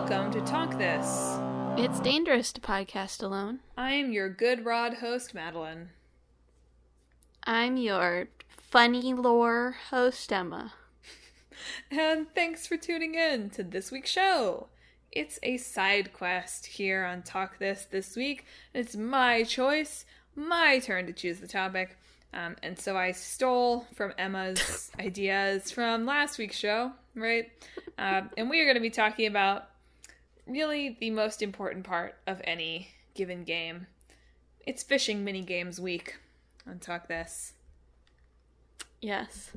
welcome to Talk This. It's dangerous to podcast alone. I'm your good rod host, Madelyn. I'm your funny lore host, Emma. And thanks for tuning in to this week's show. It's a side quest here on Talk This week. It's my choice, my turn to choose the topic. And so I stole from Emma's ideas from last week's show, right? And we are going to be talking about really the most important part of any given game. It's fishing minigames week on Talk This. Yes.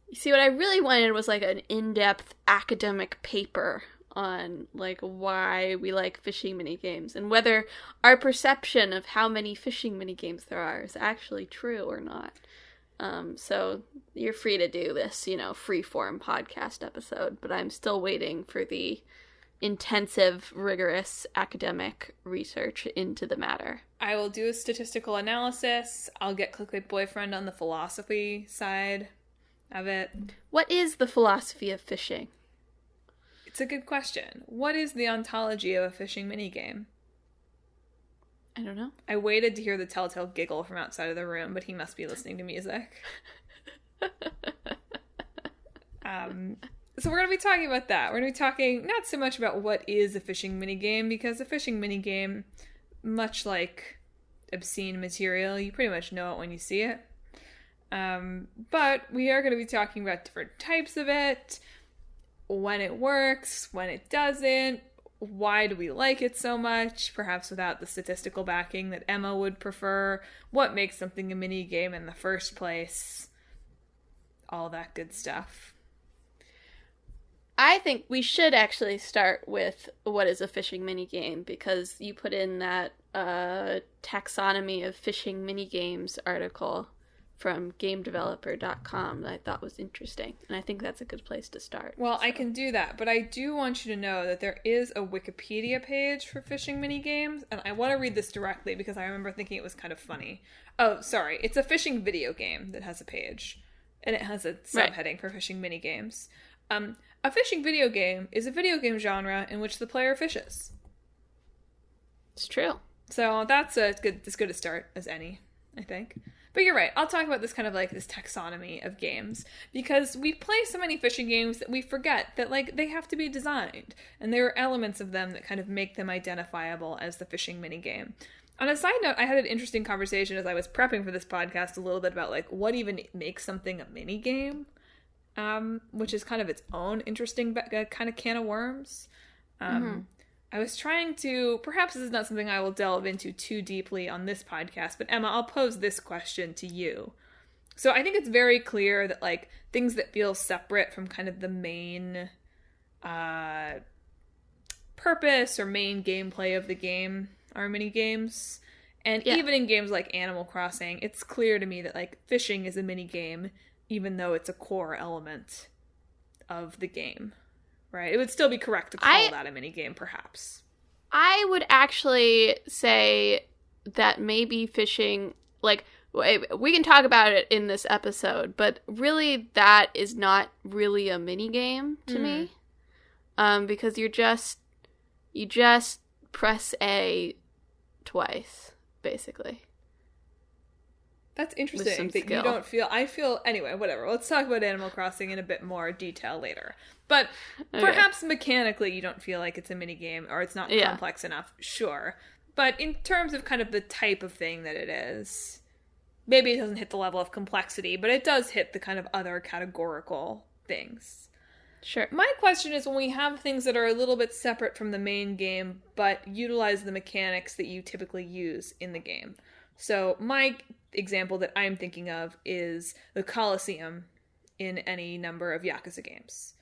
You see, what I really wanted was like an in-depth academic paper on like why we like fishing minigames and whether our perception of how many fishing minigames there are is actually true or not. So you're free to do this, free-form podcast episode, but I'm still waiting for the intensive, rigorous academic research into the matter. I will do a statistical analysis. I'll get Clickbait Boyfriend on the philosophy side of it. What is the philosophy of fishing? It's a good question. What is the ontology of a fishing minigame? I don't know. I waited to hear the telltale giggle from outside of the room, but he must be listening to music. So we're going to be talking about that. We're going to be talking not so much about what is a fishing minigame, because a fishing minigame, much like obscene material, you pretty much know it when you see it. But we are going to be talking about different types of it, when it works, when it doesn't, why do we like it so much, perhaps without the statistical backing that Emma would prefer, what makes something a minigame in the first place, all that good stuff. I think we should actually start with what is a fishing minigame, because you put in that taxonomy of fishing minigames article from gamedeveloper.com that I thought was interesting, and I think that's a good place to start. Well, so I can do that, but I do want you to know that there is a Wikipedia page for fishing minigames, and I want to read this directly because I remember thinking it was kind of funny. Oh, sorry, it's a fishing video game that has a page, and it has a subheading for fishing minigames. A fishing video game is a video game genre in which the player fishes. It's true. So that's as good a start as any, I think. But you're right, I'll talk about this kind of like this taxonomy of games, because we play so many fishing games that we forget that like they have to be designed, and there are elements of them that kind of make them identifiable as the fishing minigame. On a side note, I had an interesting conversation as I was prepping for this podcast a little bit about like what even makes something a minigame, which is kind of its own interesting kind of can of worms. I was trying to, perhaps this is not something I will delve into too deeply on this podcast, but Emma, I'll pose this question to you. So I think it's very clear that like things that feel separate from kind of the main purpose or main gameplay of the game are mini games. And even in games like Animal Crossing, it's clear to me that like fishing is a mini game, even though it's a core element of the game. Right, it would still be correct to call that a minigame, perhaps. I would actually say that maybe fishing, like, we can talk about it in this episode, but really that is not really a minigame to me. Because you just press A twice, basically. That's interesting that you don't feel... I feel... Anyway, whatever. Let's talk about Animal Crossing in a bit more detail later. But perhaps mechanically you don't feel like it's a minigame or it's not complex enough. Sure. But in terms of kind of the type of thing that it is, maybe it doesn't hit the level of complexity, but it does hit the kind of other categorical things. Sure. My question is, when we have things that are a little bit separate from the main game, but utilize the mechanics that you typically use in the game. So my example that I'm thinking of is the Colosseum in any number of Yakuza games.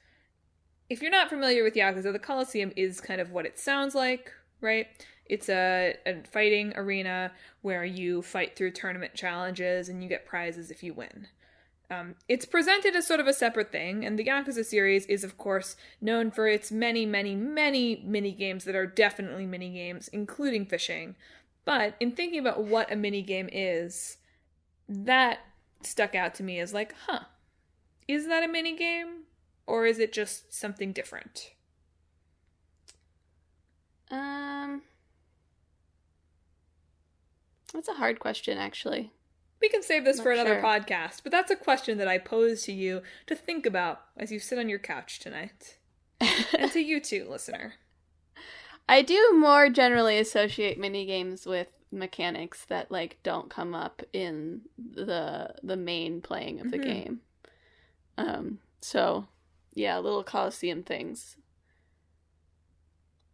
If you're not familiar with Yakuza, the Colosseum is kind of what it sounds like, right? It's a fighting arena where you fight through tournament challenges and you get prizes if you win. It's presented as sort of a separate thing, and the Yakuza series is, of course, known for its many, many, many mini-games that are definitely mini-games, including fishing. But in thinking about what a mini-game is, that stuck out to me as like, is that a mini-game? Or is it just something different? That's a hard question, actually. We can save this Not for another sure. podcast, but that's a question that I pose to you to think about as you sit on your couch tonight. And to you too, listener. I do more generally associate minigames with mechanics that like don't come up in the main playing of the game. So yeah, little Coliseum things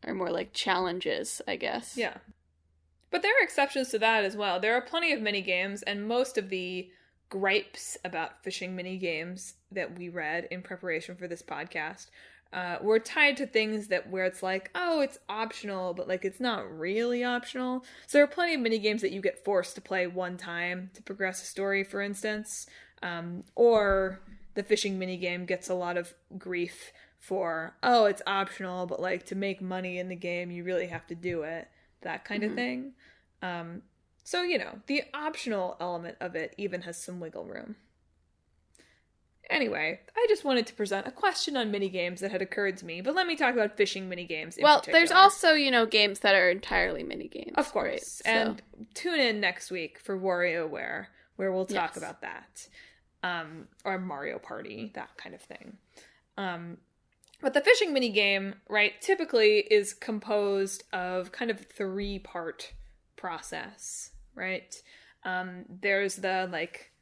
are more like challenges, I guess. Yeah. But there are exceptions to that as well. There are plenty of minigames, and most of the gripes about fishing minigames that we read in preparation for this podcast were tied to things that where it's like, oh, it's optional, but like it's not really optional. So there are plenty of minigames that you get forced to play one time to progress a story, for instance. Or the fishing minigame gets a lot of grief for, oh, it's optional, but like to make money in the game, you really have to do it. That kind of thing. So, you know, the optional element of it even has some wiggle room. Anyway, I just wanted to present a question on minigames that had occurred to me, but let me talk about fishing minigames in particular. There's also, you know, games that are entirely minigames. Of course. Right? And tune in next week for WarioWare, where we'll talk about that. Or Mario Party, that kind of thing. But the fishing minigame, right, typically is composed of kind of 3-part process, right? There's the, like,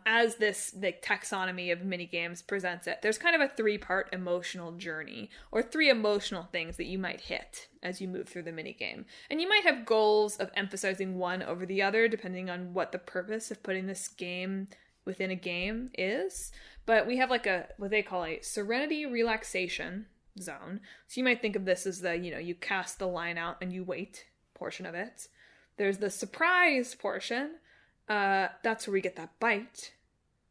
as this like taxonomy of minigames presents it, there's kind of a 3-part emotional journey, or 3 emotional things that you might hit as you move through the minigame. And you might have goals of emphasizing one over the other, depending on what the purpose of putting this game within a game is. But we have like what they call a serenity relaxation zone. So you might think of this as the, you know, you cast the line out and you wait portion of it. There's the surprise portion. That's where we get that bite,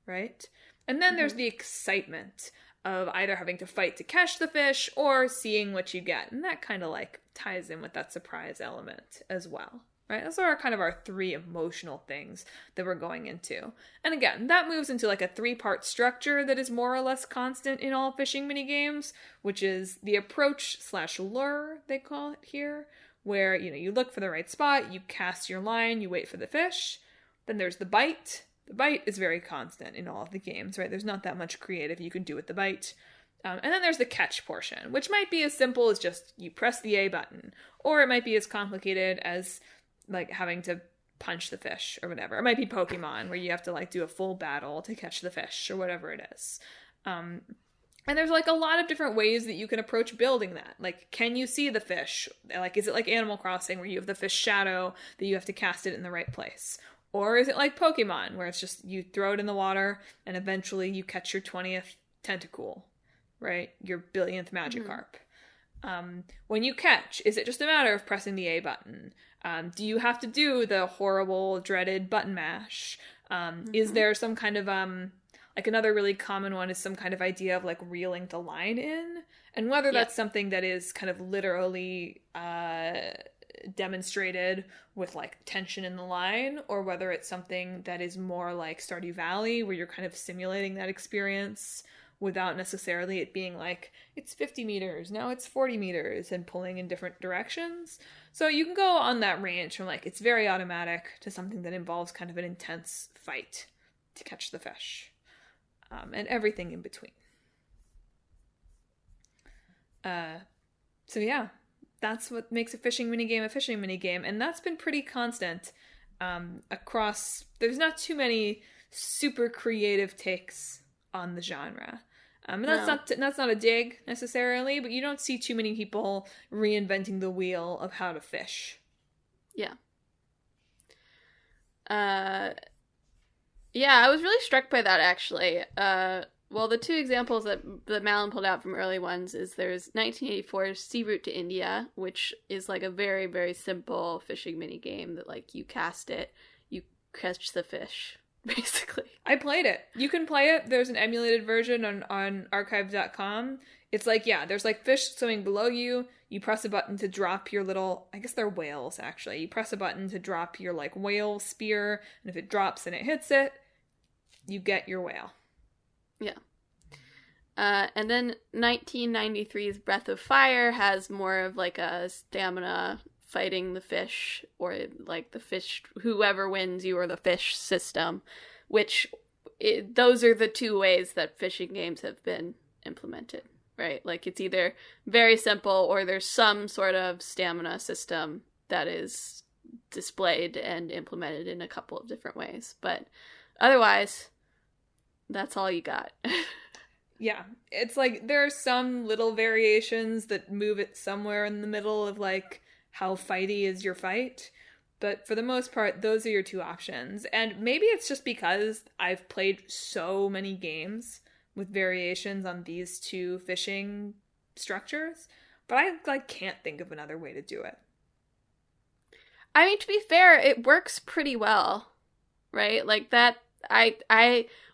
right? And then there's the excitement of either having to fight to catch the fish or seeing what you get. And that kind of like ties in with that surprise element as well. Right? Those are kind of our 3 emotional things that we're going into. And again, that moves into like a 3-part structure that is more or less constant in all fishing minigames, which is the approach/lure, they call it here, where, you know, you look for the right spot, you cast your line, you wait for the fish. Then there's the bite. The bite is very constant in all of the games, right? There's not that much creative you can do with the bite. And then there's the catch portion, which might be as simple as just you press the A button, or it might be as complicated as like having to punch the fish or whatever. It might be Pokemon where you have to like do a full battle to catch the fish or whatever it is. And there's like a lot of different ways that you can approach building that. Like, can you see the fish? Like, is it like Animal Crossing where you have the fish shadow that you have to cast it in the right place? Or is it like Pokemon where it's just you throw it in the water and eventually you catch your 20th Tentacool, right? Your billionth Magikarp. When you catch, is it just a matter of pressing the A button? Do you have to do the horrible, dreaded button mash? Is there some kind of, like another really common one is some kind of idea of like reeling the line in? And whether that's something that is kind of literally demonstrated with like tension in the line, or whether it's something that is more like Stardew Valley where you're kind of simulating that experience without necessarily it being like, it's 50 meters, now it's 40 meters, and pulling in different directions. So you can go on that range from like, it's very automatic to something that involves kind of an intense fight to catch the fish. And everything in between. So yeah, that's what makes a fishing minigame, and that's been pretty constant across. There's not too many super creative takes on the genre. And that's not a dig necessarily, but you don't see too many people reinventing the wheel of how to fish. Yeah. Yeah, I was really struck by that, actually. Well, the 2 examples that Madelyn pulled out from early ones is there's 1984's Sea Route to India, which is like a very, very simple fishing minigame that, like, you cast it, you catch the fish, basically. I played it. You can play it. There's an emulated version on archive.com. It's like, yeah, there's like fish swimming below you. You press a button to drop your little, I guess they're whales, actually. You press a button to drop your, like, whale spear, and if it drops and it hits it, you get your whale. Yeah. And then 1993's Breath of Fire has more of like a stamina fighting the fish, or like the fish, whoever wins, you or the fish system, which those are the two ways that fishing games have been implemented, right? Like it's either very simple or there's some sort of stamina system that is displayed and implemented in a couple of different ways. But otherwise, that's all you got. Yeah, it's like there are some little variations that move it somewhere in the middle of like how fighty is your fight. But for the most part, those are your two options. And maybe it's just because I've played so many games with variations on these two fishing structures, but I like can't think of another way to do it. I mean, to be fair, it works pretty well, right? Like that,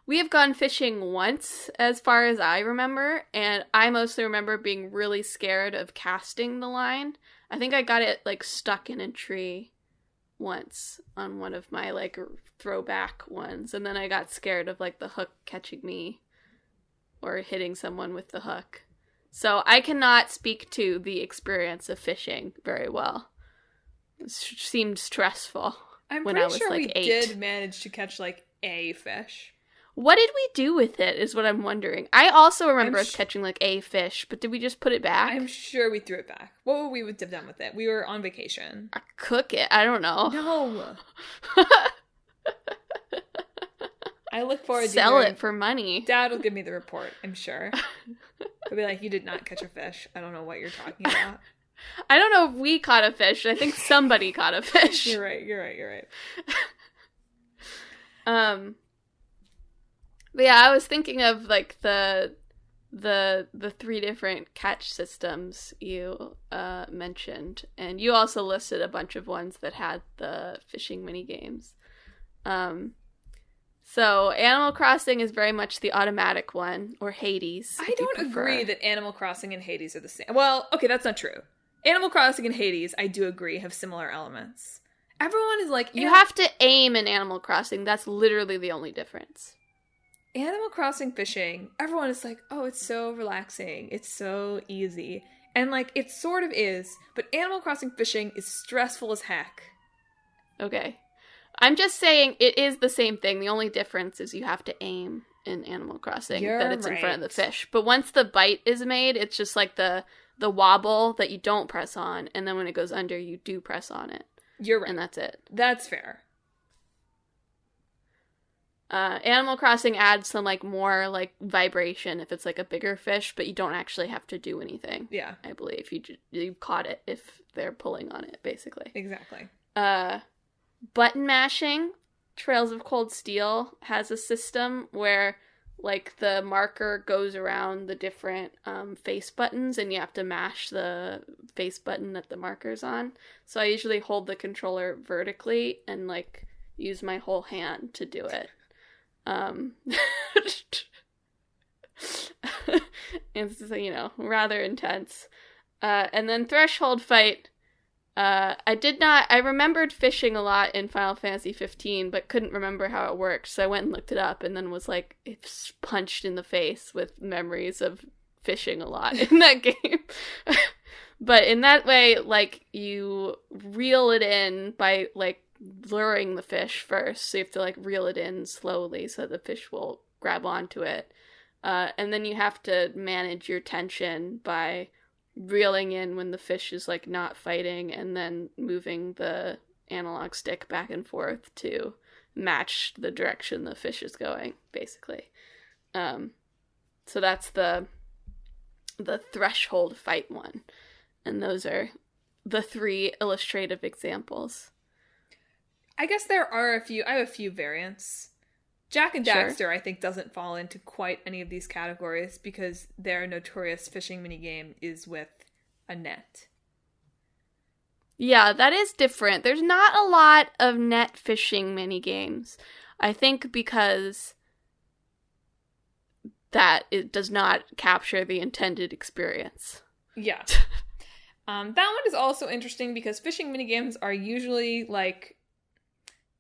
we have gone fishing once, as far as I remember, and I mostly remember being really scared of casting the line. I think I got it, like, stuck in a tree once on one of my, like, throwback ones, and then I got scared of, like, the hook catching me or hitting someone with the hook. So I cannot speak to the experience of fishing very well. It seemed stressful when I was, sure like, we 8. did manage to catch, like, a fish. What did we do with it is what I'm wondering. I also remember us catching like a fish, but did we just put it back? I'm sure we threw it back. What would we have done with it? We were on vacation. Cook it? I don't know. No. I look forward to sell it for money. Dad will give me the report, I'm sure. He'll be like, you did not catch a fish. I don't know what you're talking about. I don't know if we caught a fish. I think somebody caught a fish. You're right. But yeah, I was thinking of like the 3 different catch systems you mentioned, and you also listed a bunch of ones that had the fishing mini games. So Animal Crossing is very much the automatic one, or Hades. I don't agree that Animal Crossing and Hades are the same. Well, okay, that's not true. Animal Crossing and Hades, I do agree, have similar elements. Everyone is like, you have to aim in Animal Crossing. That's literally the only difference. Animal Crossing fishing, everyone is like, oh, it's so relaxing. It's so easy. And, like, it sort of is, but Animal Crossing fishing is stressful as heck. Okay. I'm just saying it is the same thing. The only difference is you have to aim in Animal Crossing, that it's in front of the fish. But once the bite is made, it's just like the wobble that you don't press on, and then when it goes under, you do press on it. You're right. And that's it. That's fair. Animal Crossing adds some, like, more, like, vibration if it's, like, a bigger fish, but you don't actually have to do anything. Yeah. I believe. You caught it if they're pulling on it, basically. Exactly. Button mashing, Trails of Cold Steel has a system where, like, the marker goes around the different face buttons, and you have to mash the face button that the marker's on. So I usually hold the controller vertically and, like, use my whole hand to do it. It's, you know, rather intense. And then Threshold Fight, I remembered fishing a lot in Final Fantasy 15, but couldn't remember how it worked, so I went and looked it up, and then was like, it's punched in the face with memories of fishing a lot in that game. But in that way, like, you reel it in by, like, luring the fish first, so you have to, like, reel it in slowly so the fish will grab onto it. And then you have to manage your tension by reeling in when the fish is, like, not fighting, and then moving the analog stick back and forth to match the direction the fish is going, basically. So that's the Threshold Fight one. And those are the 3 illustrative examples. I guess there are I have a few variants. Jak and Daxter, sure. I think, doesn't fall into quite any of these categories because their notorious fishing minigame is with a net. Yeah, that is different. There's not a lot of net fishing minigames. I think because that it does not capture the intended experience. Yeah. That one is also interesting because fishing minigames are usually, like,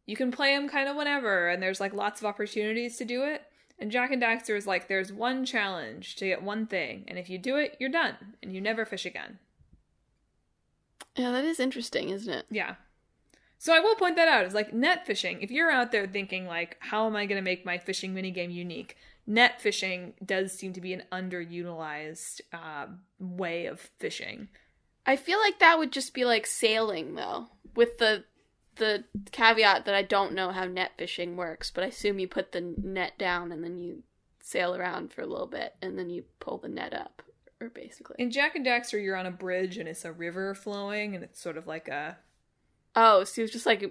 you can play them kind of whenever, and there's, like, lots of opportunities to do it. And Jak and Daxter is like, there's one challenge to get one thing, and if you do it, you're done, and you never fish again. Yeah, that is interesting, isn't it? Yeah. So I will point that out. It's like net fishing. If you're out there thinking like, how am I going to make my fishing minigame unique? Net fishing does seem to be an underutilized way of fishing. I feel like that would just be like sailing, though, with the caveat that I don't know how net fishing works, but I assume you put the net down and then you sail around for a little bit and then you pull the net up, or basically. In Jak and Daxter, you're on a bridge and it's a river flowing and it's sort of like a... Oh, so it's just like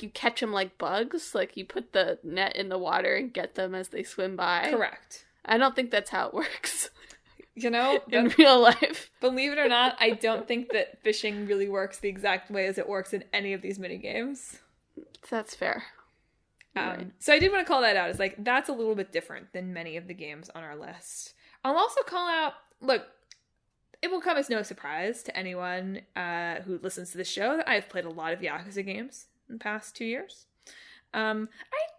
you catch them like bugs? Like you put the net in the water and get them as they swim by? Correct. I don't think that's how it works. You know? In real life. Believe it or not, I don't think that fishing really works the exact way as it works in any of these minigames. That's fair. Right. So I did want to call that out. It's like, that's a little bit different than many of the games on our list. I'll also call out, look, it will come as no surprise to anyone who listens to the show that I've played a lot of Yakuza games in the past 2 years. I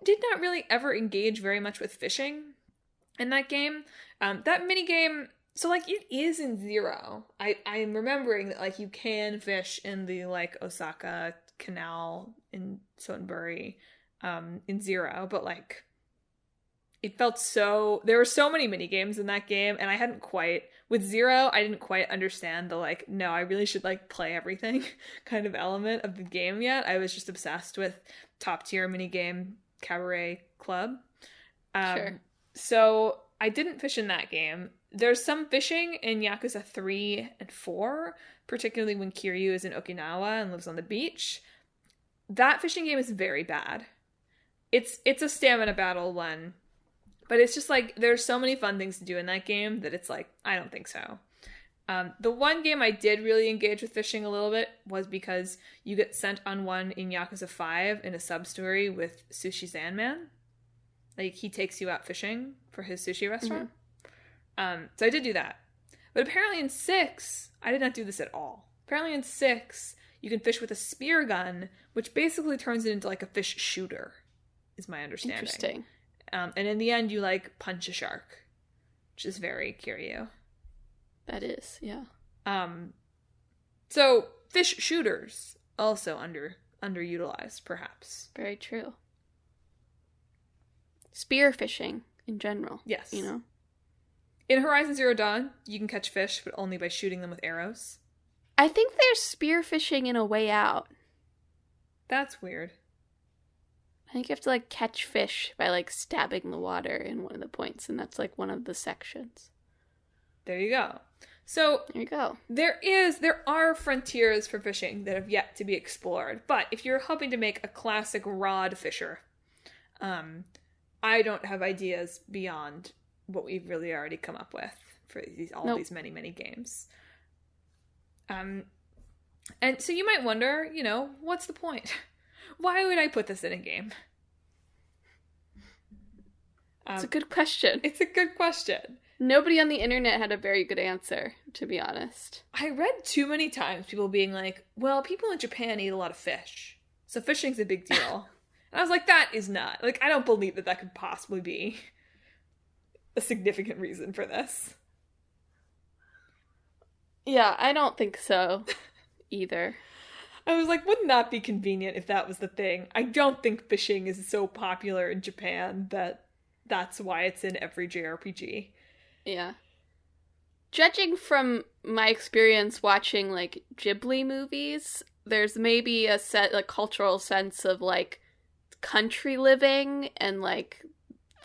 did not really ever engage very much with fishing in that game. That minigame, so like it is in Zero. I'm remembering that like you can fish in the like Osaka Canal in Sotenburi in Zero, but like it felt so, there were so many mini games in that game, and I hadn't quite, with Zero, I didn't quite understand the like, no, I really should like play everything kind of element of the game yet. I was just obsessed with top tier mini game Cabaret Club. Sure. So I didn't fish in that game. There's some fishing in Yakuza 3 and 4, particularly when Kiryu is in Okinawa and lives on the beach. That fishing game is very bad. It's a stamina battle one, but it's just like, there's so many fun things to do in that game that it's like, I don't think so. The one game I did really engage with fishing a little bit was because you get sent on one in Yakuza 5 in a sub-story with Sushi Sandman. Like, he takes you out fishing for his sushi restaurant. Mm-hmm. So I did do that. But apparently in 6, I did not do this at all. Apparently in 6, you can fish with a spear gun, which basically turns it into like a fish shooter, is my understanding. Interesting. And in the end, you like punch a shark, which is very Kiryu. That is, yeah. So fish shooters also underutilized, perhaps. Very true. Spear fishing in general. Yes. You know? In Horizon Zero Dawn, you can catch fish, but only by shooting them with arrows. I think there's spear fishing in A Way Out. That's weird. I think you have to, like, catch fish by, like, stabbing the water in one of the points, and that's, like, one of the sections. There you go. So, there you go. There are frontiers for fishing that have yet to be explored, but if you're hoping to make a classic rod fisher, I don't have ideas beyond what we've really already come up with for these many, many games. And so you might wonder, you know, what's the point? Why would I put this in a game? It's a good question. It's a good question. Nobody on the internet had a very good answer, to be honest. I read too many times people being like, well, people in Japan eat a lot of fish, so fishing's a big deal. And I was like, that is not, like, I don't believe that could possibly be a significant reason for this. Yeah, I don't think so either. I was like, wouldn't that be convenient if that was the thing? I don't think fishing is so popular in Japan that that's why it's in every JRPG. Yeah. Judging from my experience watching, like, Ghibli movies, there's maybe a cultural sense of, like, country living and, like,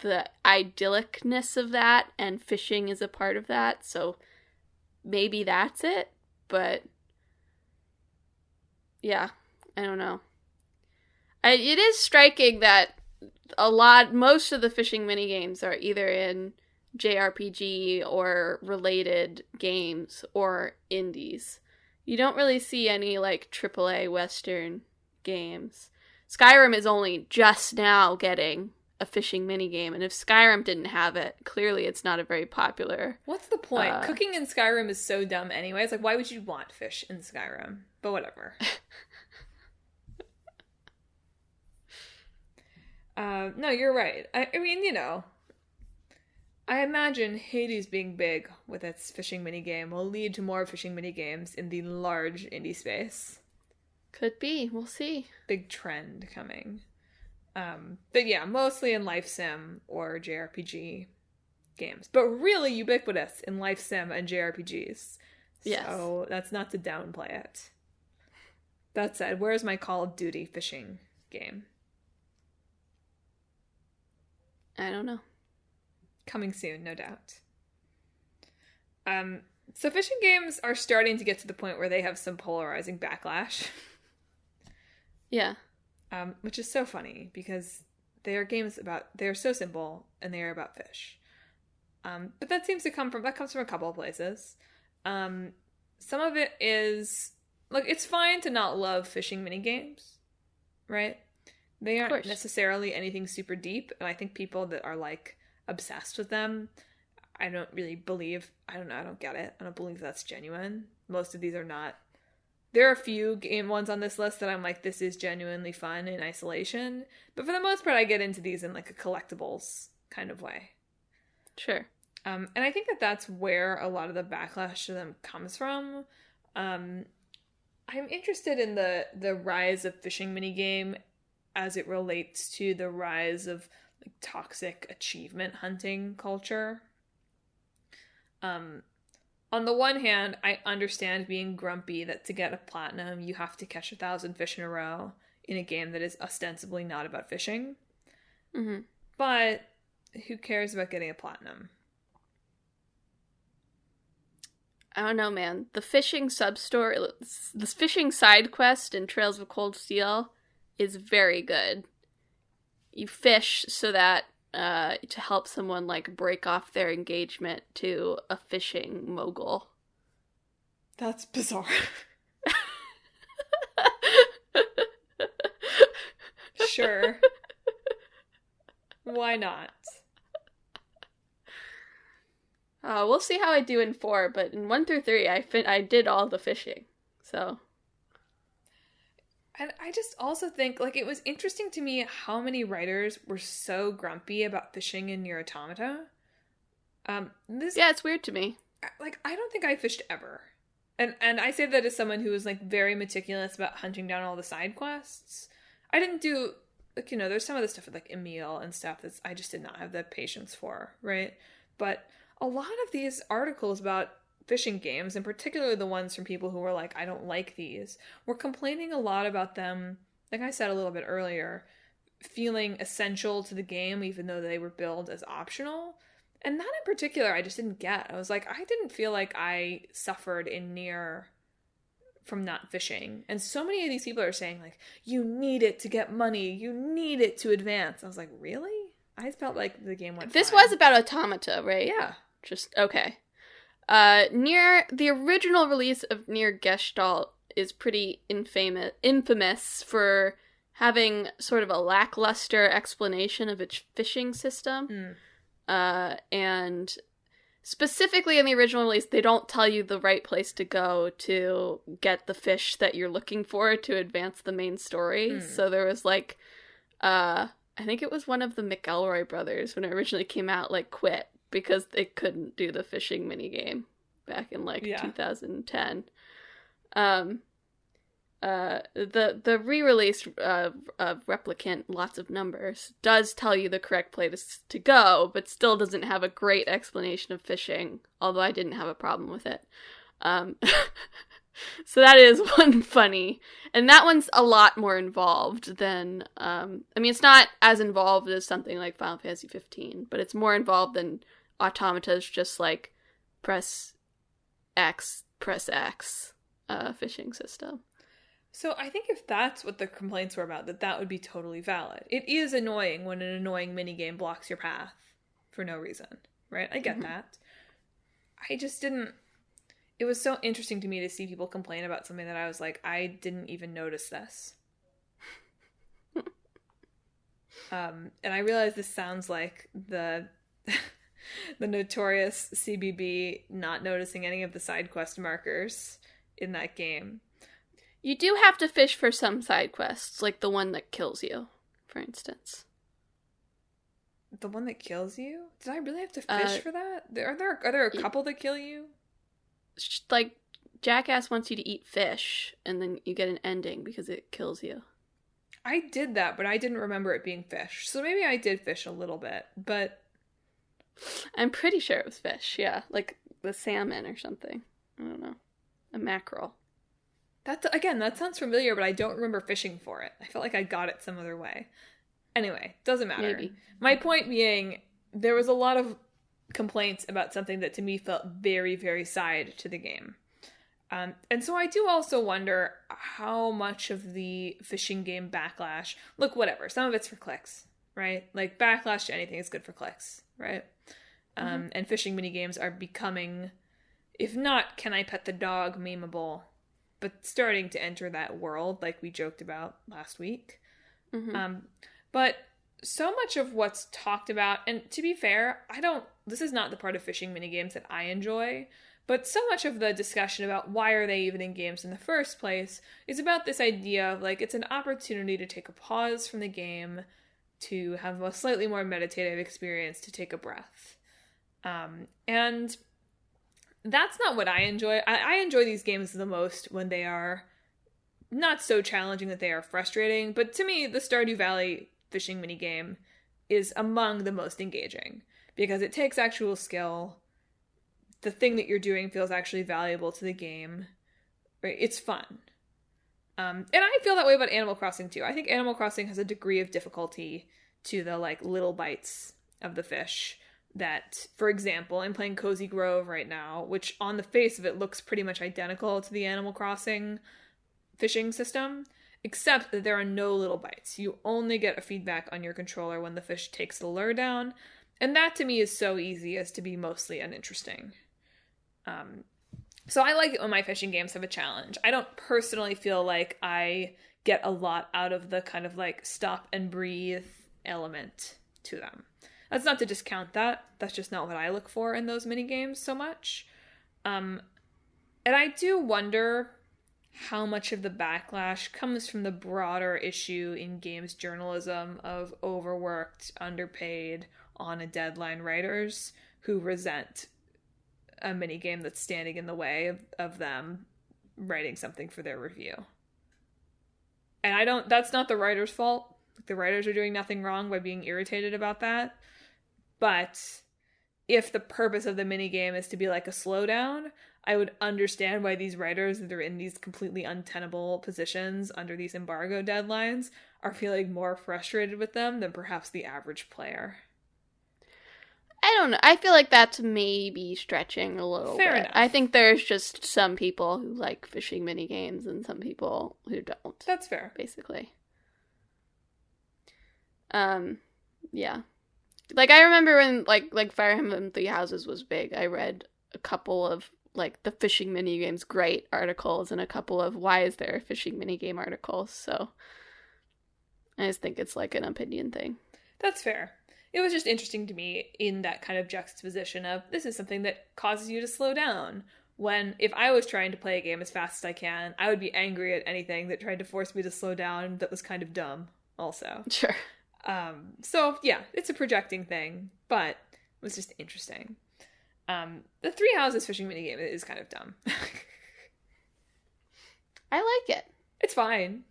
the idyllicness of that, and fishing is a part of that, so maybe that's it, but yeah, I don't know. It is striking that most of the fishing minigames are either in JRPG or related games or indies. You don't really see any, like, AAA Western games. Skyrim is only just now getting a fishing minigame, and if Skyrim didn't have it, clearly it's not a very popular... What's the point? Cooking in Skyrim is so dumb anyways. Like, why would you want fish in Skyrim? But whatever. No, you're right. I mean, you know, I imagine Hades being big with its fishing minigame will lead to more fishing minigames in the large indie space. Could be. We'll see. Big trend coming. But yeah, mostly in life sim or JRPG games. But really ubiquitous in life sim and JRPGs. Yes. So that's not to downplay it. That said, where's my Call of Duty fishing game? I don't know. Coming soon, no doubt. So fishing games are starting to get to the point where they have some polarizing backlash. Yeah. Which is so funny because they're so simple and they are about fish. But that comes from a couple of places. Some of it is, like, it's fine to not love fishing minigames, right? They aren't necessarily anything super deep, and I think people that are, like, obsessed with them, I don't get it. I don't believe that's genuine. Most of these are not. There are a few game ones on this list that I'm like, this is genuinely fun in isolation, but for the most part I get into these in like a collectibles kind of way. Sure. And I think that that's where a lot of the backlash to them comes from. I'm interested in the rise of fishing minigame as it relates to the rise of like toxic achievement hunting culture. On the one hand, I understand being grumpy that to get a platinum, you have to catch 1,000 fish in a row in a game that is ostensibly not about fishing. Mm-hmm. But who cares about getting a platinum? I don't know, man. The fishing side quest in Trails of Cold Steel is very good. You fish so that to help someone like break off their engagement to a fishing mogul. That's bizarre. Sure. Why not? We'll see how I do in 4, but in 1 through 3, I did all the fishing, so. And I just also think, like, it was interesting to me how many writers were so grumpy about fishing in Nier Automata. Yeah, it's weird to me. Like, I don't think I fished ever. And I say that as someone who was, like, very meticulous about hunting down all the side quests. I didn't do, like, there's some of the stuff with, like, Emil and stuff that I just did not have the patience for, right? But a lot of these articles about fishing games, and particularly the ones from people who were like, I don't like these, were complaining a lot about them, like I said a little bit earlier, feeling essential to the game even though they were billed as optional. And that in particular I just didn't get. I was like, I didn't feel like I suffered in Nier from not fishing. And so many of these people are saying, like, you need it to get money, you need it to advance. I was like, really? I felt like the game went This fine. was about Automata, right? Yeah. Just, okay. The original release of Nier Gestalt is pretty infamous for having sort of a lackluster explanation of its fishing system. And specifically in the original release, they don't tell you the right place to go to get the fish that you're looking for to advance the main story. So there was like, I think it was one of the McElroy brothers when it originally came out, like, quit because they couldn't do the fishing minigame back in, like, 2010. The re-release of Replicant Lots of Numbers does tell you the correct place to go, but still doesn't have a great explanation of fishing, although I didn't have a problem with it. So that is one funny. And that one's a lot more involved than, it's not as involved as something like Final Fantasy 15, but it's more involved than Automata's just like press X fishing system. So I think if that's what the complaints were about, that would be totally valid. It is annoying when an annoying minigame blocks your path for no reason, right? I get that. I just didn't... It was so interesting to me to see people complain about something that I was like, I didn't even notice this. And I realize this sounds like the notorious CBB not noticing any of the side quest markers in that game. You do have to fish for some side quests, like the one that kills you, for instance. The one that kills you? Did I really have to fish for that? Are there a couple that kill you? Like, Jackass wants you to eat fish, and then you get an ending because it kills you. I did that, but I didn't remember it being fish. So maybe I did fish a little bit, but... I'm pretty sure it was fish, yeah. Like the salmon or something. I don't know. A mackerel. That sounds familiar, but I don't remember fishing for it. I felt like I got it some other way. Anyway, doesn't matter. Maybe. My point being, there was a lot of complaints about something that to me felt very, very side to the game. And so I do also wonder how much of the fishing game backlash... Look, whatever. Some of it's for clicks, right? Like, backlash to anything is good for clicks, right? And fishing minigames are becoming, if not Can I Pet the Dog memeable, but starting to enter that world like we joked about last week. But so much of what's talked about, and to be fair, this is not the part of fishing minigames that I enjoy, but so much of the discussion about why are they even in games in the first place is about this idea of, like, it's an opportunity to take a pause from the game, to have a slightly more meditative experience, to take a breath. And that's not what I enjoy. I enjoy these games the most when they are not so challenging that they are frustrating, but to me, the Stardew Valley fishing minigame is among the most engaging, because it takes actual skill. The thing that you're doing feels actually valuable to the game. Right? It's fun. And I feel that way about Animal Crossing too. I think Animal Crossing has a degree of difficulty to the, like, little bites of the fish that, for example, I'm playing Cozy Grove right now, which on the face of it looks pretty much identical to the Animal Crossing fishing system, except that there are no little bites. You only get a feedback on your controller when the fish takes the lure down, and that to me is so easy as to be mostly uninteresting. So I like it when my fishing games have a challenge. I don't personally feel like I get a lot out of the kind of, like, stop and breathe element to them. That's not to discount that. That's just not what I look for in those mini games so much. And I do wonder how much of the backlash comes from the broader issue in games journalism of overworked, underpaid, on a deadline writers who resent a minigame that's standing in the way of them writing something for their review. And that's not the writer's fault. The writers are doing nothing wrong by being irritated about that. But if the purpose of the minigame is to be like a slowdown, I would understand why these writers that are in these completely untenable positions under these embargo deadlines are feeling more frustrated with them than perhaps the average player. I don't know. I feel like that's maybe stretching a little bit. Fair enough. I think there's just some people who like fishing minigames and some people who don't. That's fair. Basically. Yeah. Like, I remember when, like Fire Emblem Three Houses was big, I read a couple of, like, the fishing minigames great articles and a couple of why is there a fishing minigame articles, so I just think it's, like, an opinion thing. That's fair. It was just interesting to me in that kind of juxtaposition of, this is something that causes you to slow down, when if I was trying to play a game as fast as I can, I would be angry at anything that tried to force me to slow down that was kind of dumb, also. Sure. So yeah, it's a projecting thing, but it was just interesting. The Three Houses fishing minigame is kind of dumb. I like it. It's fine.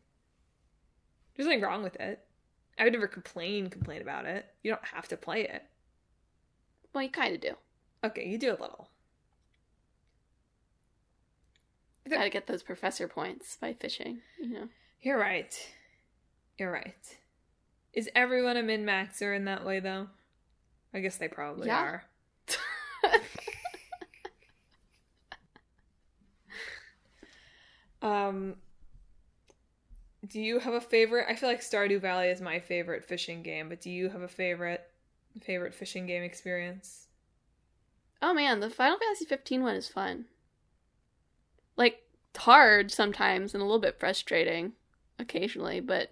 There's nothing wrong with it. I would never complain about it. You don't have to play it. Well, you kind of do. Okay, you do a little. Gotta get those professor points by fishing, you know. You're right. Is everyone a min-maxer in that way, though? I guess they probably are. Do you have a favorite? I feel like Stardew Valley is my favorite fishing game, but do you have a favorite fishing game experience? Oh man, the Final Fantasy 15 one is fun. Like, hard sometimes and a little bit frustrating occasionally, but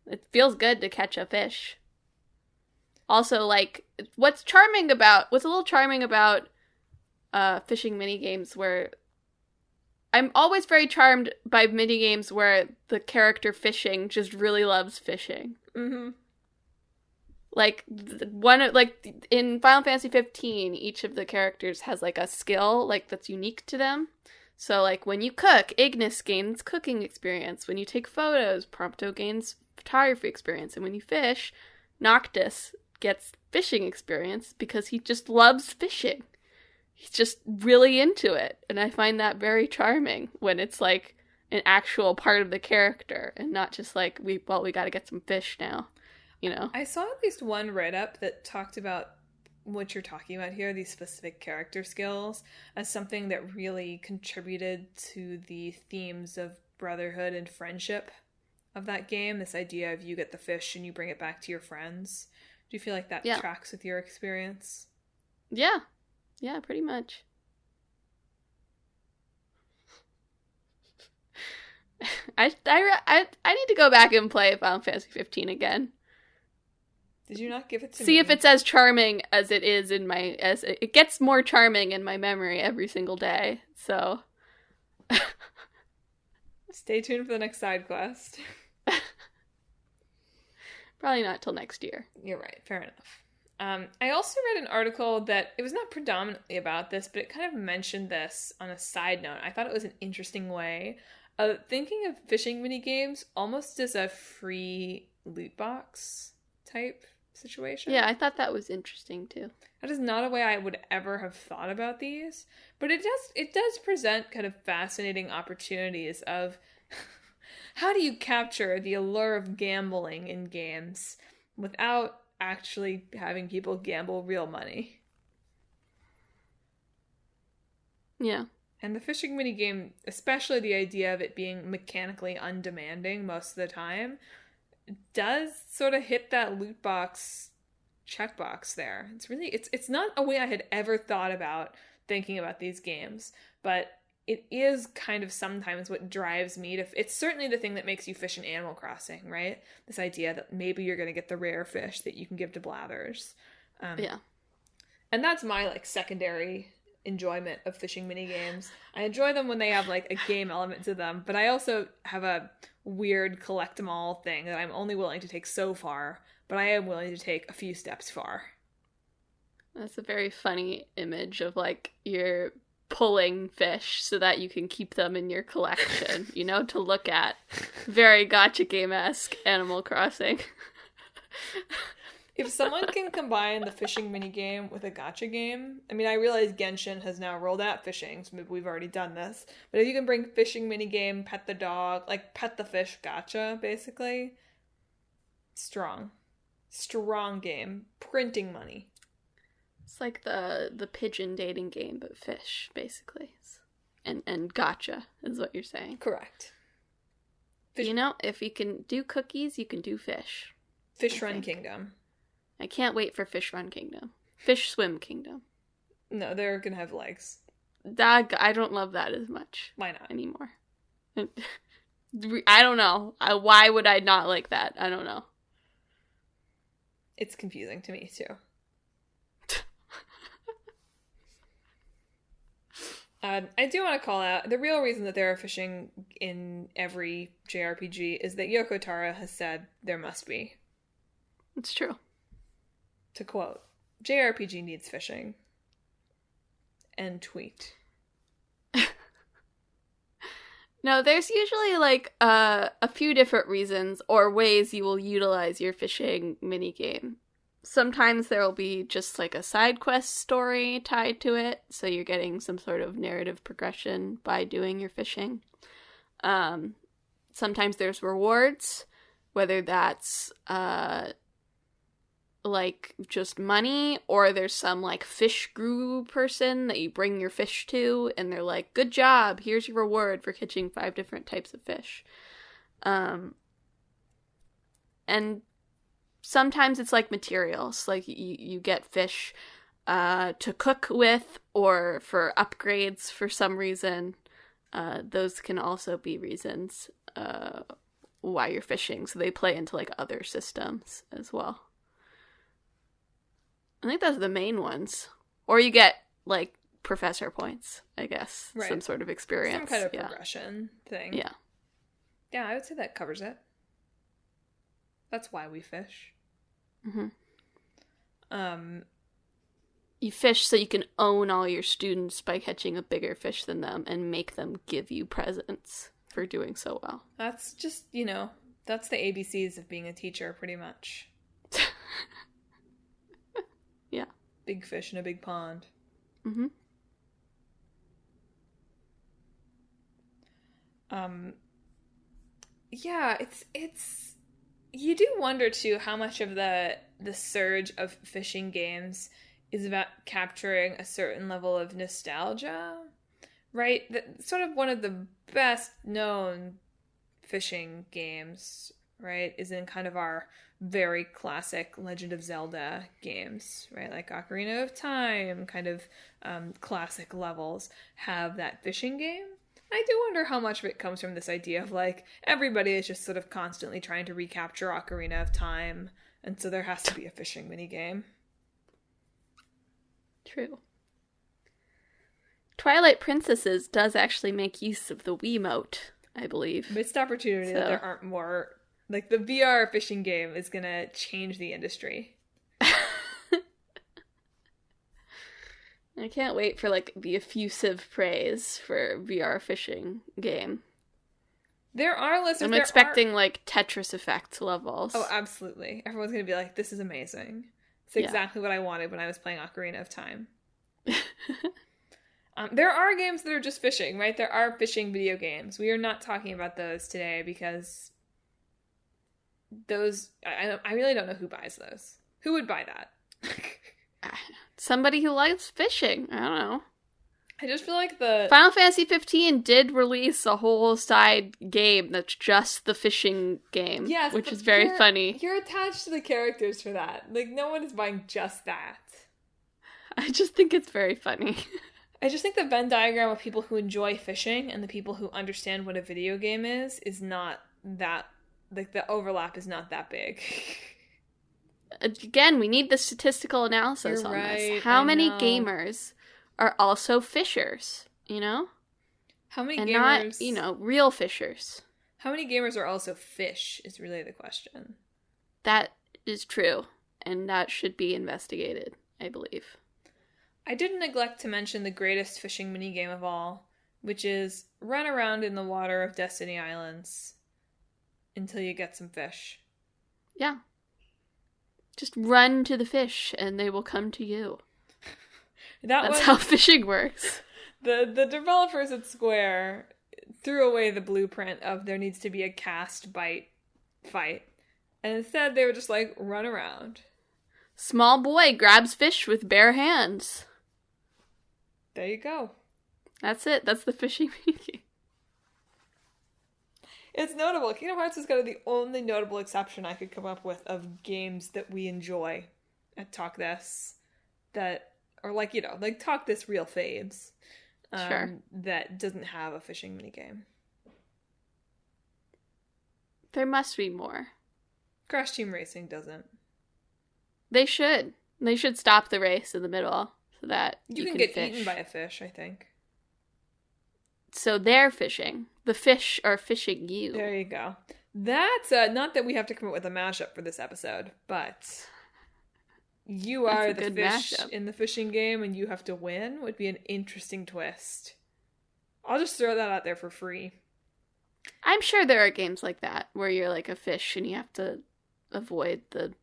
it feels good to catch a fish. Also, like, what's a little charming about fishing minigames where I'm always very charmed by minigames where the character fishing just really loves fishing. Mm-hmm. Like in Final Fantasy 15, each of the characters has like a skill like that's unique to them. So like when you cook, Ignis gains cooking experience. When you take photos, Prompto gains photography experience. And when you fish, Noctis gets fishing experience because he just loves fishing. He's just really into it. And I find that very charming when it's like an actual part of the character and not just like we got to get some fish now. You know, I saw at least one write-up that talked about what you're talking about here, these specific character skills, as something that really contributed to the themes of brotherhood and friendship of that game. This idea of you get the fish and you bring it back to your friends. Do you feel like that tracks with your experience? Yeah. Yeah, pretty much. I need to go back and play Final Fantasy 15 again. Did you not give it to me? See if it's as charming as it is as it gets more charming in my memory every single day. So stay tuned for the next side quest. Probably not till next year. You're right. Fair enough. I also read an article that it was not predominantly about this, but it kind of mentioned this on a side note. I thought it was an interesting way of thinking of fishing minigames almost as a free loot box type situation. Yeah, I thought that was interesting too. That is not a way I would ever have thought about these, but it does present kind of fascinating opportunities of how do you capture the allure of gambling in games without actually having people gamble real money. Yeah. And the fishing minigame, especially the idea of it being mechanically undemanding most of the time, does sort of hit that loot box checkbox there. It's not a way I had ever thought about thinking about these games, but it is kind of sometimes what drives me to... It's certainly the thing that makes you fish in Animal Crossing, right? This idea that maybe you're going to get the rare fish that you can give to Blathers. Yeah. And that's my, like, secondary enjoyment of fishing minigames. I enjoy them when they have, like, a game element to them, but I also have a weird collect 'em all thing that I'm only willing to take so far, but I am willing to take a few steps far. That's a very funny image of, like, you're pulling fish so that you can keep them in your collection, you know, to look at. Very gacha game-esque Animal Crossing. If someone can combine the fishing minigame with a gacha game, I mean, I realize Genshin has now rolled out fishing, so maybe we've already done this, but if you can bring fishing minigame, pet the dog, like pet the fish gacha, basically, strong game, printing money. It's like the pigeon dating game, but fish, basically. And gacha, is what you're saying. Correct. You know, if you can do cookies, you can do fish. Fish Run Kingdom. I can't wait for Fish Run Kingdom. Fish Swim Kingdom. No, they're gonna have legs. I don't love that as much. Why not? Anymore. I don't know. Why would I not like that? I don't know. It's confusing to me, too. I do want to call out, the real reason that there are fishing in every JRPG is that Yoko Taro has said there must be. It's true. To quote, JRPG needs fishing. End tweet. No, there's usually like a few different reasons or ways you will utilize your fishing minigame. Sometimes there will be just like a side quest story tied to it, so you're getting some sort of narrative progression by doing your fishing. Sometimes there's rewards, whether that's like just money, or there's some like fish guru person that you bring your fish to, and they're like, good job, here's your reward for catching 5 different types of fish. And sometimes it's like materials, like you get fish to cook with, or for upgrades for some reason. Those can also be reasons why you're fishing, so they play into like other systems as well. I think those are the main ones. Or you get like professor points, I guess. Right. Some sort of experience. Some kind of progression thing. Yeah. Yeah, I would say that covers it. That's why we fish. Mm-hmm. You fish so you can own all your students by catching a bigger fish than them and make them give you presents for doing so well. That's just, that's the ABCs of being a teacher, pretty much. Yeah. Big fish in a big pond. Mm-hmm. Yeah, it's you do wonder too how much of the surge of fishing games is about capturing a certain level of nostalgia, right? Sort of one of the best known fishing games, right, is in kind of our very classic Legend of Zelda games, right? Like Ocarina of Time, kind of classic levels have that fishing game. I do wonder how much of it comes from this idea of, like, everybody is just sort of constantly trying to recapture Ocarina of Time, and so there has to be a fishing minigame. True. Twilight Princesses does actually make use of the Wiimote, I believe. Missed opportunity that there aren't more. Like, the VR fishing game is gonna change the industry. I can't wait for, like, the effusive praise for VR fishing game. There are listeners. I'm expecting, like, Tetris Effect levels. Oh, absolutely. Everyone's gonna be like, this is amazing. It's exactly what I wanted when I was playing Ocarina of Time. There are games that are just fishing, right? There are fishing video games. We are not talking about those today because those... I really don't know who buys those. Who would buy that? Somebody who likes fishing. I don't know. I just feel like the... Final Fantasy 15 did release a whole side game that's just the fishing game. Yes, which is very funny. You're attached to the characters for that. Like, no one is buying just that. I just think it's very funny. I just think the Venn diagram of people who enjoy fishing and the people who understand what a video game is not that... Like, the overlap is not that big. Again, we need the statistical analysis You're on right, this. How many know. gamers are also fishers, you know? How many and gamers... not, real fishers. How many gamers are also fish is really the question. That is true, and that should be investigated, I believe. I didn't neglect to mention the greatest fishing minigame of all, which is run around in the water of Destiny Islands until you get some fish. Yeah. Just run to the fish, and they will come to you. That's how fishing works. The developers at Square threw away the blueprint of there needs to be a cast bite fight. And instead they were just like, run around. Small boy grabs fish with bare hands. There you go. That's it. That's the fishing minigame. It's notable. Kingdom Hearts is kind of the only notable exception I could come up with of games that we enjoy at Talk This. Talk This Real Faves. Sure. That doesn't have a fishing minigame. There must be more. Crash Team Racing doesn't. They should. They should stop the race in the middle so that you can get fish. eaten by a fish, I think. So they're fishing. The fish are fishing you. There you go. That's not that we have to come up with a mashup for this episode, but you are the fish in the fishing game and you have to win would be an interesting twist. I'll just throw that out there for free. I'm sure there are games like that where you're like a fish and you have to avoid the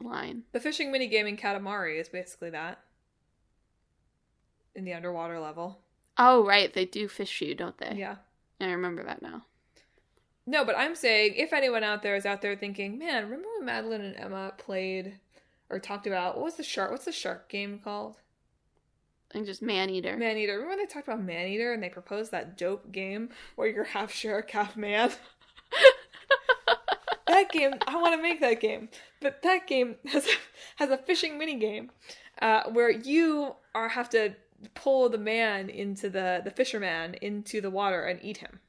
line. The fishing minigame in Katamari is basically that. In the underwater level. Oh, right. They do fish you, don't they? Yeah. I remember that now. No, but I'm saying, if anyone out there is out there thinking, man, remember when Madelyn and Emma played or talked about, what's the shark game called? I think just Maneater. Maneater. Remember when they talked about Maneater and they proposed that dope game where you're half shark, half man? That game, I want to make that game. But that game has a fishing minigame where you have to pull the man into the fisherman into the water and eat him.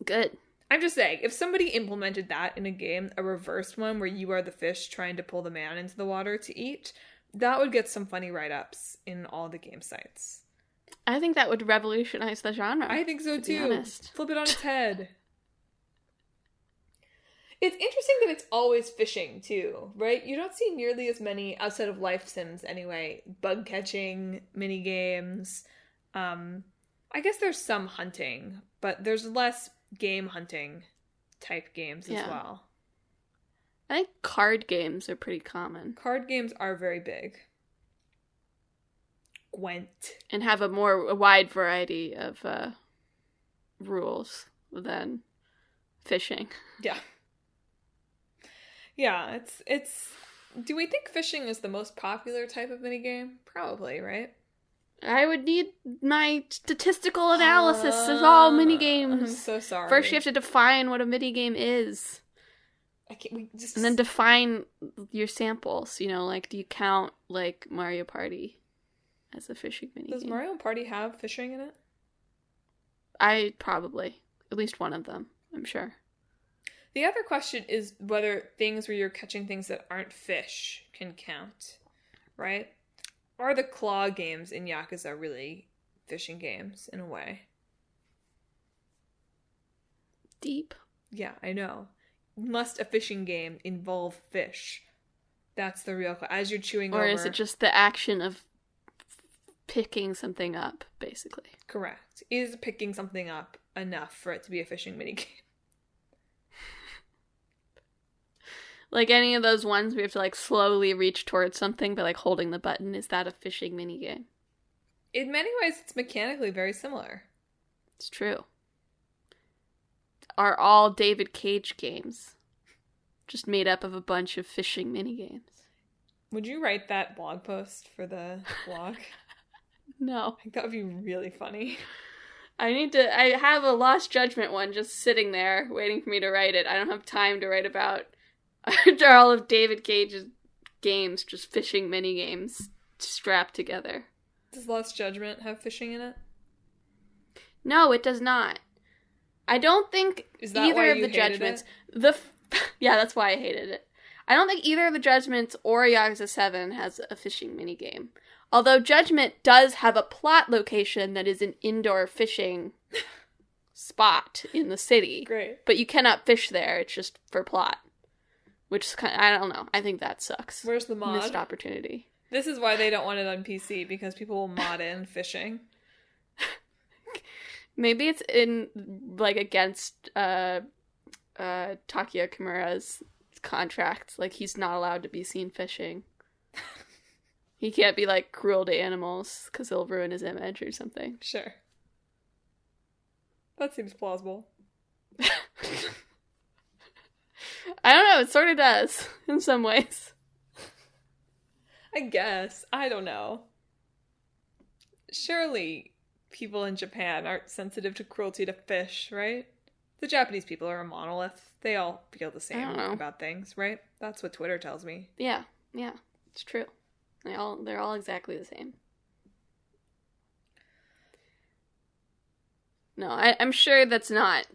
Good. I'm just saying, if somebody implemented that in a game, a reversed one where you are the fish trying to pull the man into the water to eat, that would get some funny write-ups in all the game sites. I think that would revolutionize the genre. I think so too. Flip it on its head. It's interesting that it's always fishing, too, right? You don't see nearly as many, outside of life sims anyway, bug catching, mini games. I guess there's some hunting, but there's less game hunting type games as well. I think card games are pretty common. Card games are very big. Gwent. And have a wide variety of rules than fishing. Yeah. Yeah, it's do we think fishing is the most popular type of minigame? Probably, right? I would need my statistical analysis of all minigames. I'm so sorry. First you have to define what a minigame is. And then define your samples. You know, like, do you count, like, Mario Party as a fishing minigame? Does Mario Party have fishing in it? I probably. At least one of them, I'm sure. The other question is whether things where you're catching things that aren't fish can count, right? Are the claw games in Yakuza really fishing games, in a way? Deep. Yeah, I know. Must a fishing game involve fish? That's the real question. As you're chewing over... Or is it just the action of picking something up, basically? Correct. Is picking something up enough for it to be a fishing minigame? Like any of those ones we have to, like, slowly reach towards something by, like, holding the button. Is that a fishing minigame? In many ways, it's mechanically very similar. It's true. Are all David Cage games just made up of a bunch of fishing minigames? Would you write that blog post for the blog? No. I think that would be really funny. I have a Lost Judgment one just sitting there waiting for me to write it. I don't have time to write about all of David Cage's games, just fishing minigames strapped together. Does Lost Judgment have fishing in it? No, it does not. I don't think either of the judgments... Yeah, that's why I hated it. I don't think either of the judgments or Yakuza 7 has a fishing minigame. Although Judgment does have a plot location that is an indoor fishing spot in the city. Great. But you cannot fish there, it's just for plot. Which is kind of, I don't know. I think that sucks. Where's the mod? Missed opportunity. This is why they don't want it on PC, because people will mod in fishing. Maybe it's in, like, against Takuya Kimura's contract. Like, he's not allowed to be seen fishing. He can't be, like, cruel to animals, because he'll ruin his image or something. Sure. That seems plausible. I don't know, it sort of does, in some ways. I guess. I don't know. Surely people in Japan aren't sensitive to cruelty to fish, right? The Japanese people are a monolith. They all feel the same about things, right? That's what Twitter tells me. Yeah, it's true. They're all exactly the same. No, I'm sure that's not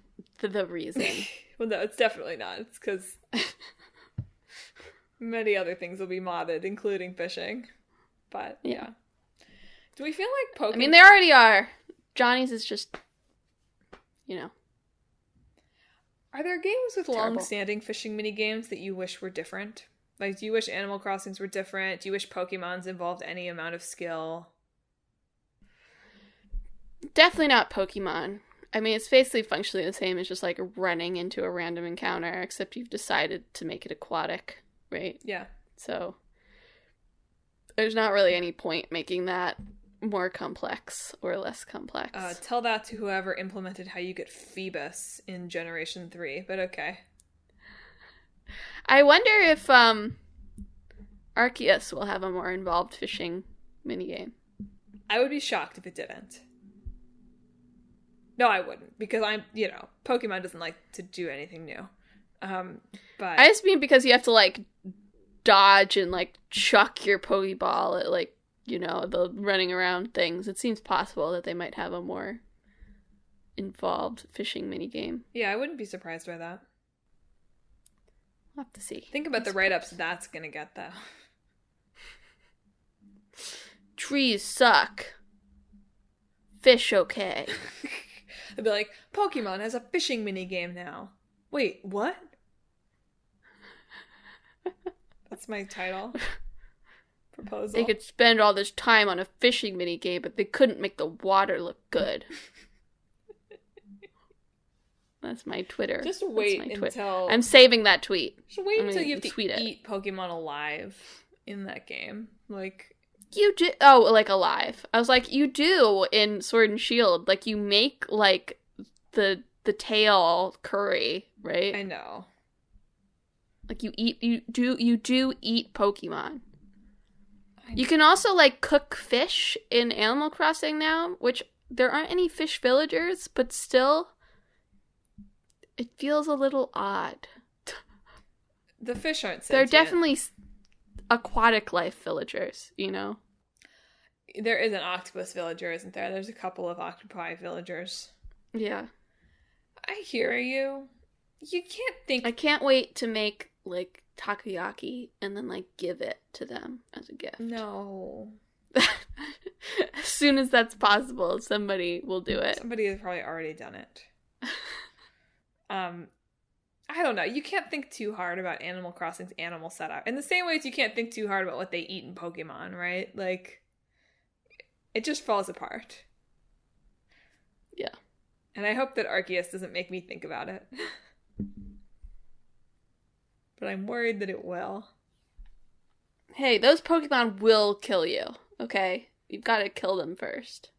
the reason. Well, no, it's definitely not. It's because many other things will be modded, including fishing. But, yeah. Do we feel like Pokemon... I mean, they already are. Johnny's is just, you know. Are there games with terrible. long-standing fishing minigames that you wish were different? Like, do you wish Animal Crossings were different? Do you wish Pokemon's involved any amount of skill? Definitely not Pokemon. I mean, it's basically functionally the same as just, like, running into a random encounter, except you've decided to make it aquatic, right? Yeah. So, there's not really any point making that more complex or less complex. Tell that to whoever implemented how you get Phoebus in Generation 3, but okay. I wonder if Arceus will have a more involved fishing minigame. I would be shocked if it didn't. No, I wouldn't, because Pokemon doesn't like to do anything new. But I just mean because you have to, like, dodge and, like, chuck your Pokeball at, like, the running around things. It seems possible that they might have a more involved fishing minigame. Yeah, I wouldn't be surprised by that. We'll have to see. Think about the write-ups that's gonna get, though. Trees suck. Fish okay. They'd be like, Pokemon has a fishing minigame now. Wait, what? That's my title. Proposal. They could spend all this time on a fishing minigame, but they couldn't make the water look good. That's my Twitter. Just wait until... I'm saving that tweet. Just wait until you have to eat Pokemon alive in that game. Like... You do... Oh, like alive. I was like, you do in Sword and Shield. Like, you make, like, the tail curry, right? I know. Like, you do eat Pokemon. You can also, like, cook fish in Animal Crossing now, which there aren't any fish villagers, but still... It feels a little odd. The fish aren't sentient. They're definitely aquatic life villagers, you know? There is an octopus villager, isn't there? There's a couple of octopi villagers. Yeah. I hear you. You can't think... I can't wait to make, like, takoyaki and then, like, give it to them as a gift. No. As soon as that's possible, somebody will do it. Somebody has probably already done it. I don't know. You can't think too hard about Animal Crossing's animal setup. In the same way as you can't think too hard about what they eat in Pokemon, right? Like, it just falls apart. Yeah. And I hope that Arceus doesn't make me think about it. But I'm worried that it will. Hey, those Pokemon will kill you, okay? You've got to kill them first.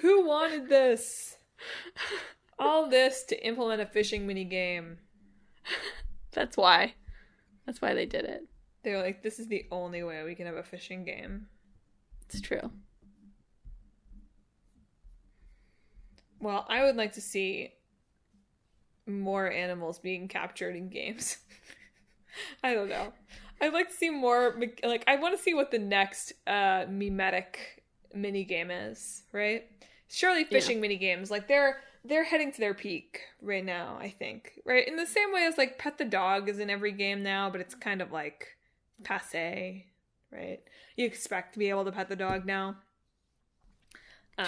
Who wanted this? All this to implement a fishing minigame. That's why. That's why they did it. They were like, this is the only way we can have a fishing game. It's true. Well, I would like to see more animals being captured in games. I don't know. I'd like to see more, like, I want to see what the next mimetic minigame is, right? Surely fishing minigames, like, they're heading to their peak right now, I think. Right? In the same way as, like, Pet the Dog is in every game now, but it's kind of, like, passé, right? You expect to be able to pet the dog now.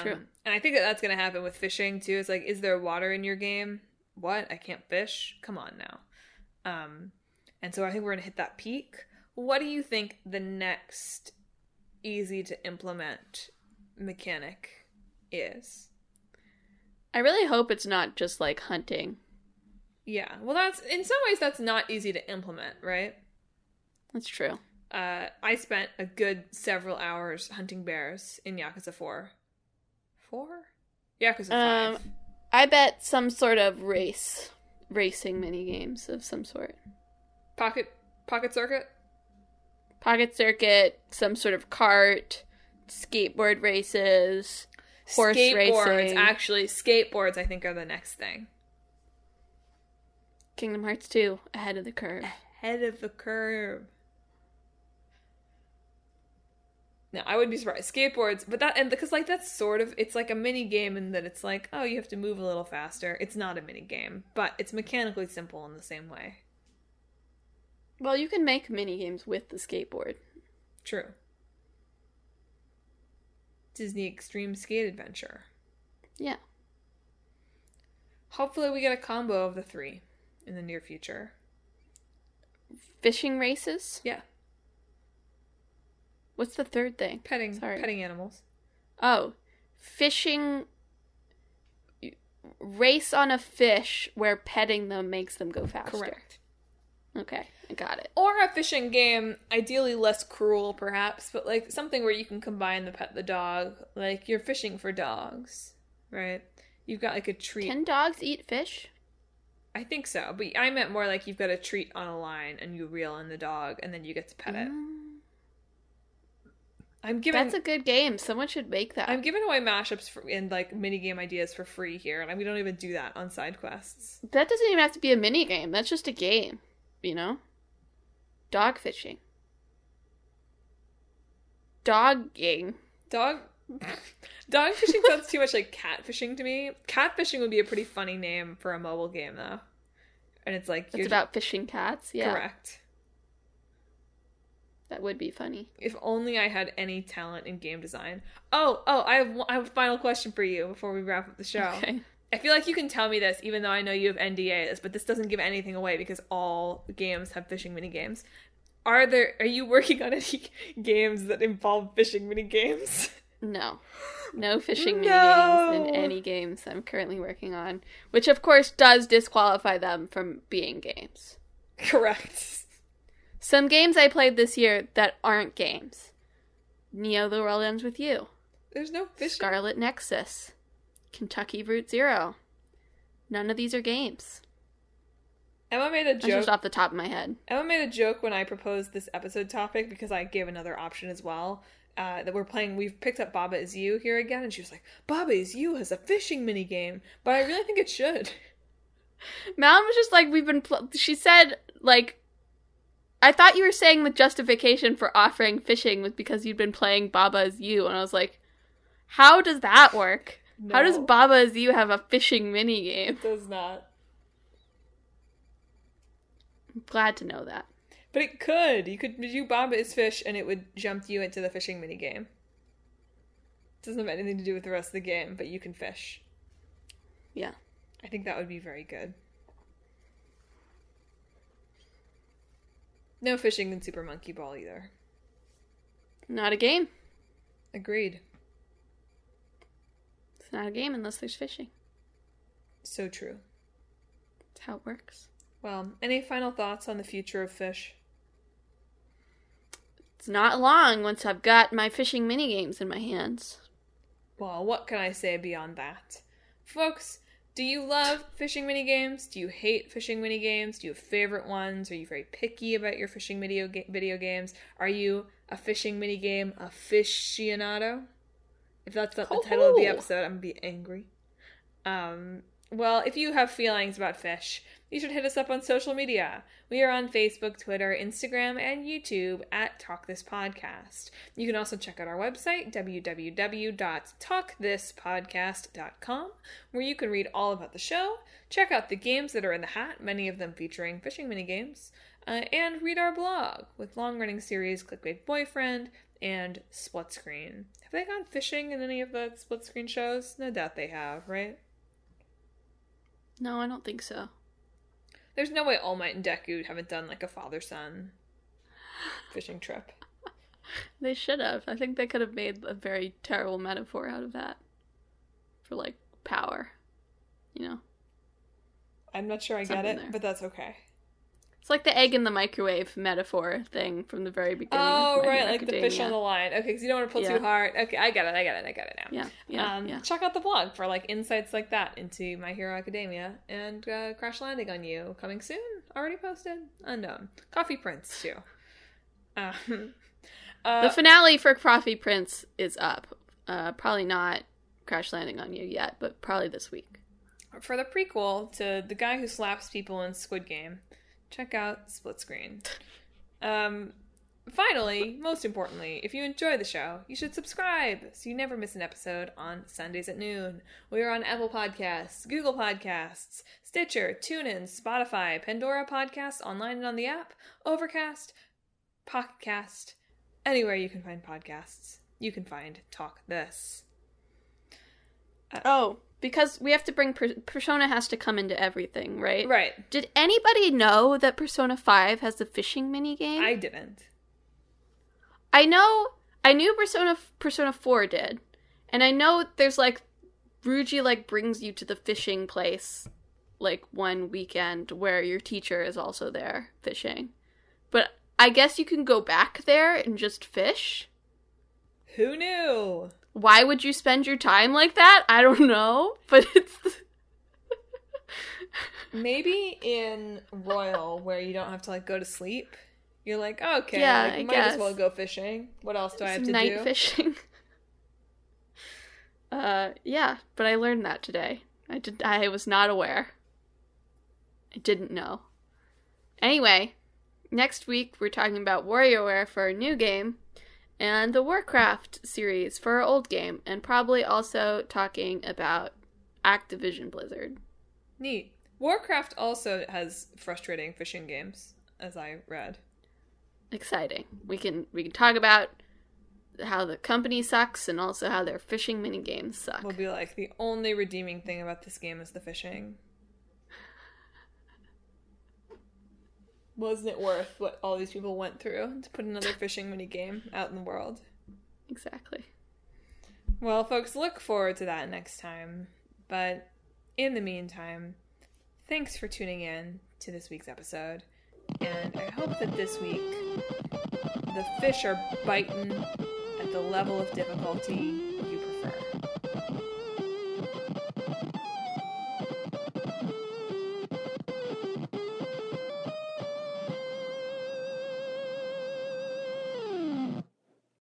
True. And I think that's going to happen with fishing, too. It's like, is there water in your game? What? I can't fish? Come on now. And so I think we're going to hit that peak. What do you think the next easy-to-implement mechanic is? I really hope it's not just, like, hunting. Yeah. Well, that's... In some ways, that's not easy to implement, right? That's true. I spent a good several hours hunting bears in Yakuza 4. 4? Yakuza 5. I bet some sort of racing minigames of some sort. Pocket circuit? Pocket circuit, some sort of cart, skateboard races... Horse racing. Actually, skateboards I think are the next thing. Kingdom Hearts 2, ahead of the curve. Ahead of the curve. No, I wouldn't be surprised. Skateboards, but because like that's sort of, it's like a mini game in that it's like, oh, you have to move a little faster. It's not a mini game, but it's mechanically simple in the same way. Well, you can make mini games with the skateboard. True. Disney Extreme Skate Adventure. Yeah. Hopefully we get a combo of the three in the near future. Fishing races? Yeah. What's the third thing? Petting animals. Oh. Fishing... Race on a fish where petting them makes them go faster. Correct. Okay, I got it. Or a fishing game, ideally less cruel, perhaps, but like something where you can combine the pet the dog. Like you're fishing for dogs, right? You've got like a treat. Can dogs eat fish? I think so, but I meant more like you've got a treat on a line and you reel in the dog and then you get to pet it. That's a good game. Someone should make that. I'm giving away mashups and like minigame ideas for free here, and we don't even do that on side quests. That doesn't even have to be a minigame. That's just a game. You know? Dog fishing. Dogging. Dog fishing sounds too much like cat fishing to me. Cat fishing would be a pretty funny name for a mobile game, though. And it's like... It's about fishing cats? Yeah. Correct. That would be funny. If only I had any talent in game design. I have a final question for you before we wrap up the show. Okay. I feel like you can tell me this even though I know you have NDAs, but this doesn't give anything away because all games have fishing minigames. Are you working on any games that involve fishing minigames? No. No fishing minigames in any games I'm currently working on, which of course does disqualify them from being games. Correct. Some games I played this year that aren't games. Neo The World Ends With You. There's no fishing. Scarlet Nexus. Kentucky Route Zero. None of these are games. Emma made a joke. That's just off the top of my head. Emma made a joke when I proposed this episode topic because I gave another option as well. That we've picked up Baba Is You here again, and she was like, Baba Is You has a fishing minigame, but I really think it should. Madeline was just like, she said, like, I thought you were saying the justification for offering fishing was because you'd been playing Baba Is You, and I was like, how does that work? No. How does Baba Is You have a fishing minigame? It does not. I'm glad to know that. But it could. You could do Baba Is Fish and it would jump you into the fishing minigame. It doesn't have anything to do with the rest of the game, but you can fish. Yeah. I think that would be very good. No fishing in Super Monkey Ball either. Not a game. Agreed. It's not a game unless there's fishing. So true. That's how it works. Well, any final thoughts on the future of fish? It's not long once I've got my fishing minigames in my hands. Well, what can I say beyond that? Folks, do you love fishing minigames? Do you hate fishing minigames? Do you have favorite ones? Are you very picky about your fishing video games? Are you a fishing minigame aficionado? If that's not the title of the episode, I'm going to be angry. Well, if you have feelings about fish, you should hit us up on social media. We are on Facebook, Twitter, Instagram, and YouTube at Talk This Podcast. You can also check out our website, www.talkthispodcast.com, where you can read all about the show, check out the games that are in the hat, many of them featuring fishing minigames, and read our blog with long-running series Clickbait Boyfriend and Split Screen. Have they gone fishing in any of the Split Screen shows? No doubt they have, right? No, I don't think so. There's no way All Might and Deku haven't done like a father-son fishing trip. They should have. I think they could have made a very terrible metaphor out of that. For like power. You know? I'm not sure I get it, but that's okay. It's like the egg in the microwave metaphor thing from the very beginning. Oh, right, like the fish on the line. Okay, because you don't want to pull too hard. Okay, I get it now. Yeah. Check out the blog for like insights like that into My Hero Academia and Crash Landing on You. Coming soon? Already posted? Unknown. Coffee Prince, too. The finale for Coffee Prince is up. Probably not Crash Landing on You yet, but probably this week. For the prequel to The Guy Who Slaps People in Squid Game, check out Split Screen. Finally, most importantly, if you enjoy the show, you should subscribe so you never miss an episode on Sundays at noon. We are on Apple Podcasts, Google Podcasts, Stitcher, TuneIn, Spotify, Pandora Podcasts, online and on the app, Overcast, Podcast, anywhere you can find podcasts, you can find Talk This. Because we have to bring Persona has to come into everything, right? Right. Did anybody know that Persona 5 has the fishing minigame? I didn't. I knew Persona 4 did. And I know there's like Ruji like brings you to the fishing place like one weekend where your teacher is also there fishing. But I guess you can go back there and just fish? Who knew? Why would you spend your time like that? I don't know, but it's... Maybe in Royal, where you don't have to, like, go to sleep, you're like, oh, okay, yeah, I might as well go fishing. What else do I have to night do? Night fishing. Yeah, but I learned that today. I was not aware. I didn't know. Anyway, next week we're talking about WarioWare for our new game, and the Warcraft series for our old game, and probably also talking about Activision Blizzard. Neat. Warcraft also has frustrating fishing games, as I read. Exciting. We can talk about how the company sucks and also how their fishing minigames suck. We'll be like, the only redeeming thing about this game is the fishing. Wasn't it worth what all these people went through to put another fishing minigame out in the world? Exactly. Well, folks, look forward to that next time. But in the meantime, thanks for tuning in to this week's episode. And I hope that this week the fish are biting at the level of difficulty